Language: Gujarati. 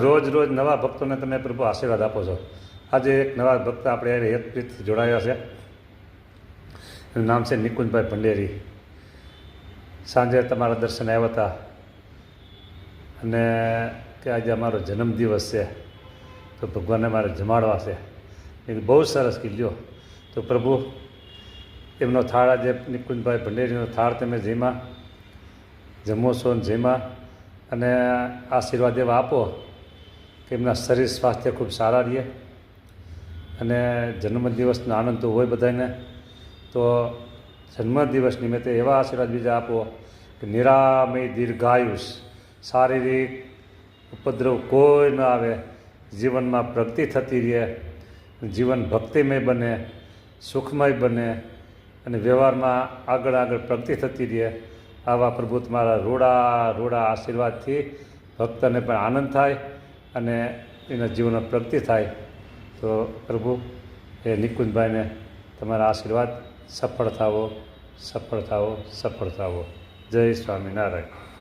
રોજ નવા ભક્તોને તમે પ્રભુ આશીર્વાદ આપો છો. આજે એક નવા ભક્ત આપણે હેતપ્રીતથી જોડાયા છે. એનું નામ છે નિકુંજભાઈ ભંડેરી. સાંજે તમારા દર્શને આવ્યા હતા અને કે આજે અમારો જન્મદિવસ છે તો ભગવાનને મારે જમાડવા છે. એ બહુ સરસ કીધું. તો પ્રભુ એમનો થાળ આજે નિકુંજભાઈ ભંડેરીનો થાળ તમે જમો છો ને જેમાં અને આશીર્વાદ એવા આપો કે એમના શરીર સ્વાસ્થ્ય ખૂબ સારા રહે અને જન્મદિવસનો આનંદ તો હોય બધાને. તો જન્મદિવસ નિમિત્તે એવા આશીર્વાદ બીજા આપો કે નિરામય દીર્ઘાયુષ, શારીરિક ઉપદ્રવ કોઈ ન આવે, જીવનમાં પ્રગતિ થતી રહે, જીવન ભક્તિમય બને, સુખમય બને અને વ્યવહારમાં આગળ પ્રગતિ થતી રહે. આવા પ્રભુ તમારા રૂડા આશીર્વાદથી ભક્તને પણ આનંદ થાય અને એના જીવનમાં પ્રગતિ થાય. તો પ્રભુ એ નિકુંજભાઈને તમારા આશીર્વાદ સફળ થાવો. જય સ્વામિનારાયણ.